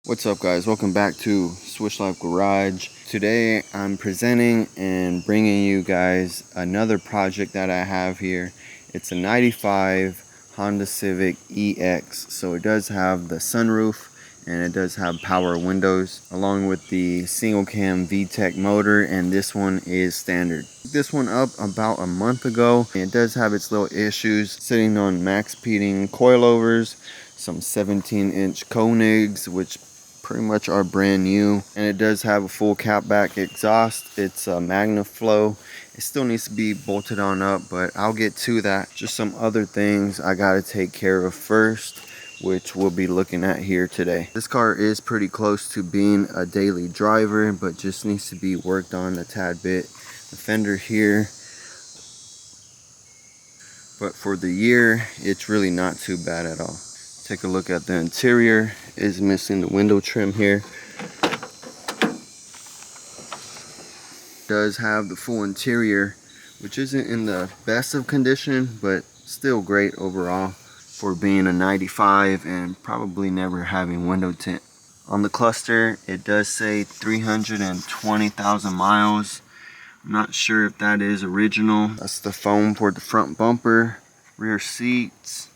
What's up, guys? Welcome back to Swish Life Garage. Today I'm presenting and bringing you guys another project that I have here. It's a 95 Honda Civic EX. So it does have the sunroof and it does have power windows along with the single cam VTEC motor, and this one is standard. This one up about a month ago. It does have its little issues sitting on max speeding coilovers, some 17-inch Koenigs, which pretty much are brand new, and it does have a full catback exhaust. It's a MagnaFlow. It still needs to be bolted on up, but I'll get to that. Just some other things I gotta take care of first, which we'll be looking at here today. This car is pretty close to being a daily driver, but just needs to be worked on a tad bit. The fender here, but for the year it's really not too bad at all. Take a look at the interior. Is missing the window trim here. Does have the full interior, which isn't in the best of condition, but still great overall for being a 95 and probably never having window tint. On the cluster, it does say 320,000 miles. I'm not sure if that is original. That's the foam for the front bumper, rear seats.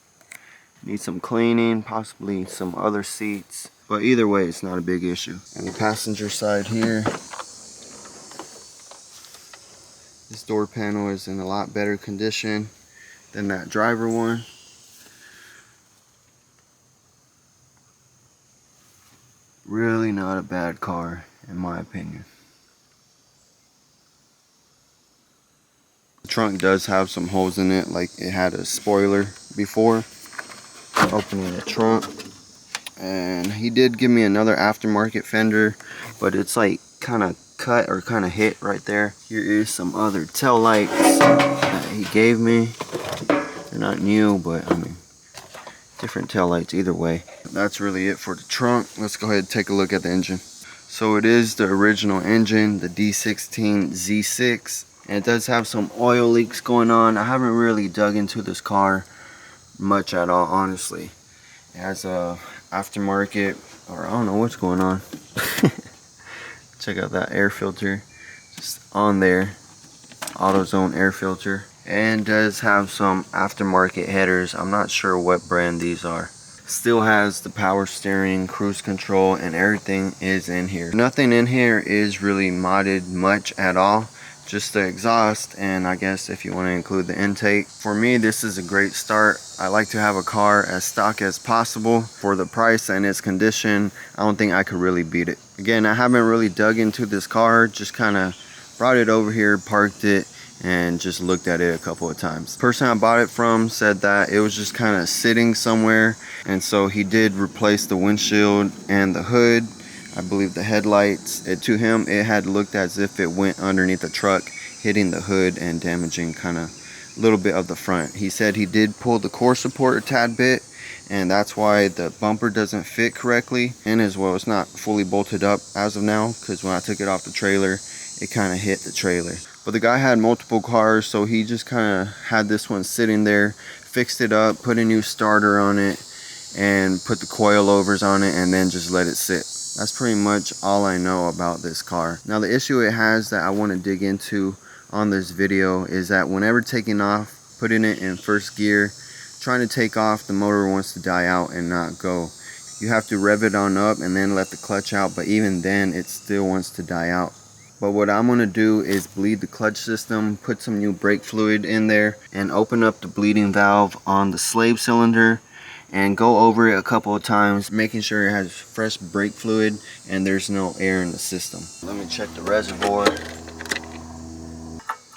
Need some cleaning, possibly some other seats, but either way it's not a big issue. And the passenger side here, this door panel is in a lot better condition than that driver one. Really not a bad car in my opinion. The trunk does have some holes in it, like it had a spoiler before. Opening the trunk, and he did give me another aftermarket fender, but it's like kind of cut or kind of hit right there. Here is some other tail lights that he gave me. They're not new, but I mean, different tail lights either way. That's really it for the trunk. Let's go ahead and take a look at the engine. So it is the original engine, the D16 Z6, and it does have some oil leaks going on. I haven't really dug into this car much at all, honestly. It has a aftermarket, or I don't know what's going on. Check out that air filter just on there, AutoZone air filter, and does have some aftermarket headers. I'm not sure what brand these are. Still has the power steering, cruise control, and everything is in here. Nothing in here is really modded much at all, just the exhaust, and I guess if you want to include the intake. For me, this is a great start. I like to have a car as stock as possible. For the price and its condition, I don't think I could really beat it. Again, I haven't really dug into this car, just kind of brought it over here, parked it, and just looked at it a couple of times. The person I bought it from said that it was just kind of sitting somewhere, and so he did replace the windshield and the hood. I believe the headlights. To him, it had looked as if it went underneath the truck, hitting the hood and damaging kind of a little bit of the front. He said he did pull the core support a tad bit, and that's why the bumper doesn't fit correctly, and as well it's not fully bolted up as of now, because when I took it off the trailer, it kind of hit the trailer. But the guy had multiple cars, so he just kind of had this one sitting there, fixed it up, put a new starter on it, and put the coilovers on it, and then just let it sit. That's pretty much all I know about this car. Now the issue it has that I want to dig into on this video is that whenever taking off, putting it in first gear, trying to take off, the motor wants to die out and not go. You have to rev it on up and then let the clutch out, but even then it still wants to die out. But what I'm going to do is bleed the clutch system, put some new brake fluid in there, and open up the bleeding valve on the slave cylinder and go over it a couple of times, making sure it has fresh brake fluid and there's no air in the system. Let me check the reservoir.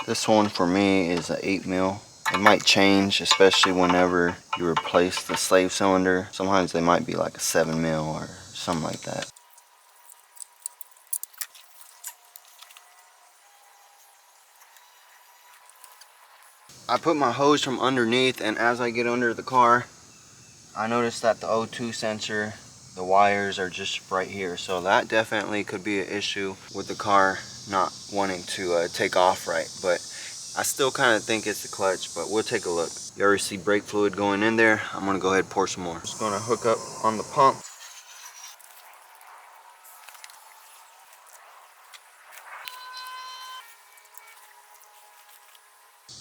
This one for me is a 8 mil. It might change, especially whenever you replace the slave cylinder. Sometimes they might be like a 7 mil or something like that. I put my hose from underneath, and as I get under the car, I noticed that the O2 sensor, the wires are just right here, so that definitely could be an issue with the car not wanting to take off right. But I still kind of think it's the clutch, but we'll take a look. You already see brake fluid going in there. I'm gonna go ahead and pour some more. Just gonna hook up on the pump.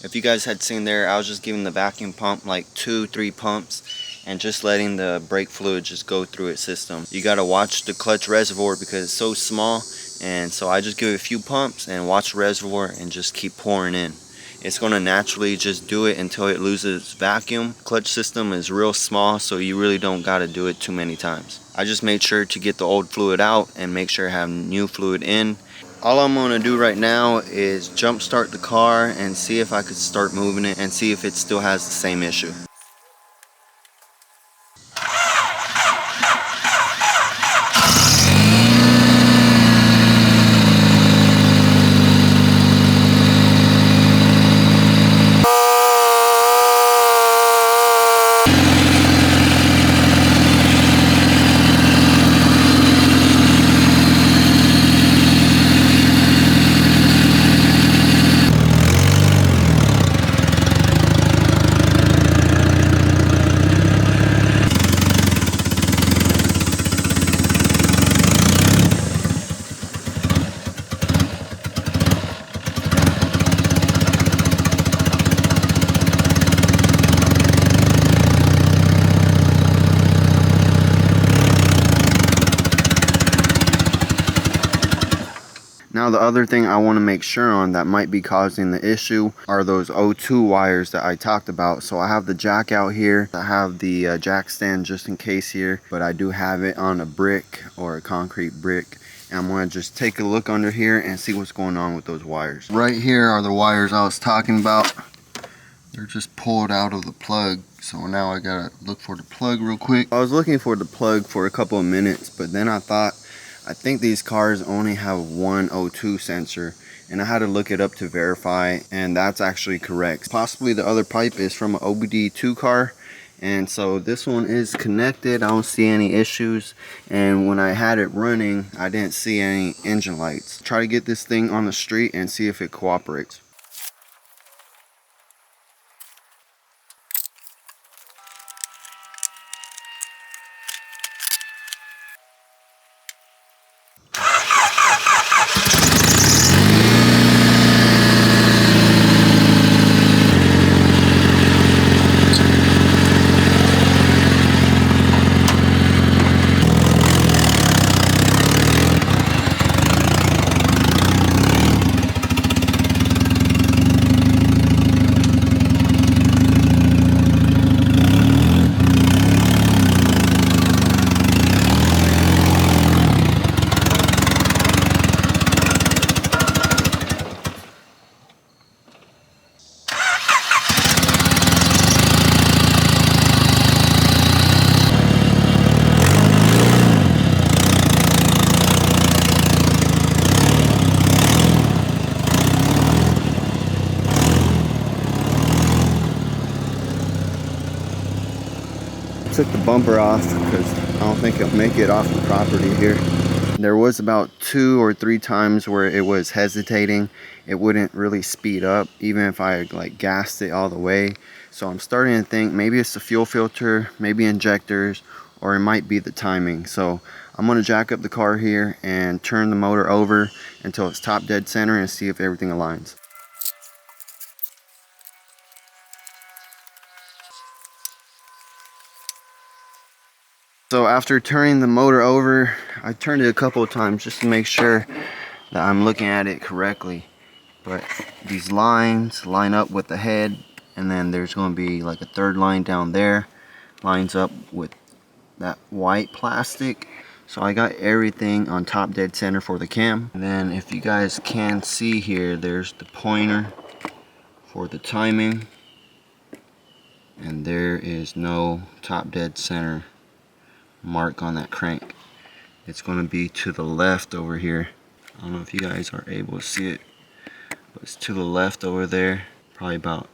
If you guys had seen there, I was just giving the vacuum pump like 2-3 pumps and just letting the brake fluid just go through its system. You gotta watch the clutch reservoir because it's so small, and so I just give it a few pumps and watch the reservoir and just keep pouring in. It's gonna naturally just do it until it loses vacuum. Clutch system is real small, so you really don't gotta do it too many times. I just made sure to get the old fluid out and make sure I have new fluid in. All I'm gonna do right now is jump start the car and see if I could start moving it and see if it still has the same issue. Now the other thing I want to make sure on that might be causing the issue are those O2 wires that I talked about. So I have the jack out here. I have the jack stand just in case here, but I do have it on a brick or a concrete brick. And I'm going to just take a look under here and see what's going on with those wires. Right here are the wires I was talking about. They're just pulled out of the plug. So now I gotta look for the plug real quick. I was looking for the plug for a couple of minutes, but then I thought, I think these cars only have one O2 sensor, and I had to look it up to verify, and that's actually correct. Possibly the other pipe is from an OBD2 car, and so this one is connected. I don't see any issues, and when I had it running, I didn't see any engine lights. Try to get this thing on the street and see if it cooperates. Took the bumper off because I don't think it'll make it off the property here. There was about 2 or 3 times where it was hesitating. It wouldn't really speed up even if I like gassed it all the way. So I'm starting to think maybe it's the fuel filter, maybe injectors, or it might be the timing. So I'm going to jack up the car here and turn the motor over until it's top dead center and see if everything aligns. So after turning the motor over, I turned it a couple of times just to make sure that I'm looking at it correctly. But these lines line up with the head, and then there's going to be like a third line down there, lines up with that white plastic. So I got everything on top dead center for the cam. And then if you guys can see here, there's the pointer for the timing, and there is no top dead center mark on that crank. It's going to be to the left over here. I don't know if you guys are able to see it, but it's to the left over there, probably about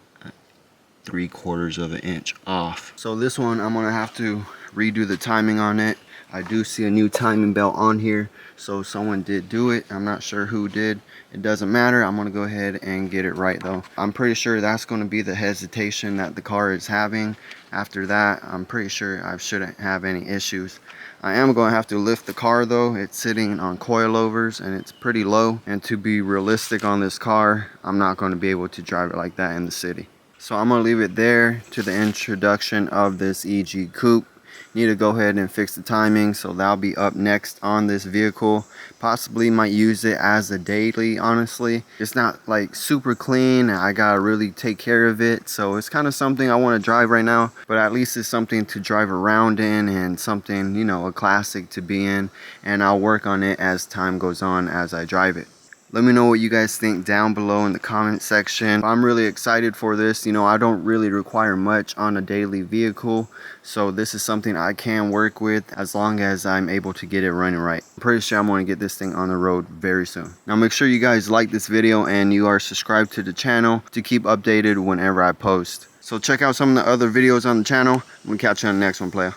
3/4 of an inch off. So this one I'm going to have to redo the timing on it. I do see a new timing belt on here, so someone did do it. I'm not sure who did. It doesn't matter. I'm gonna go ahead and get it right though. I'm pretty sure that's gonna be the hesitation that the car is having. After that, I'm pretty sure I shouldn't have any issues. I am going to have to lift the car though. It's sitting on coilovers and it's pretty low, and to be realistic on this car, I'm not going to be able to drive it like that in the city. So I'm going to leave it there to the introduction of this EG coupe. Need to go ahead and fix the timing, so that'll be up next on this vehicle. Possibly might use it as a daily. Honestly, it's not like super clean. I gotta really take care of it, so it's kind of something I want to drive right now, but at least it's something to drive around in and something, you know, a classic to be in, and I'll work on it as time goes on as I drive it. Let me know what you guys think down below in the comment section. I'm really excited for this. You know, I don't really require much on a daily vehicle, so this is something I can work with as long as I'm able to get it running right. I'm pretty sure I'm going to get this thing on the road very soon. Now make sure you guys like this video and you are subscribed to the channel to keep updated whenever I post. So check out some of the other videos on the channel. We'll catch you on the next one, player.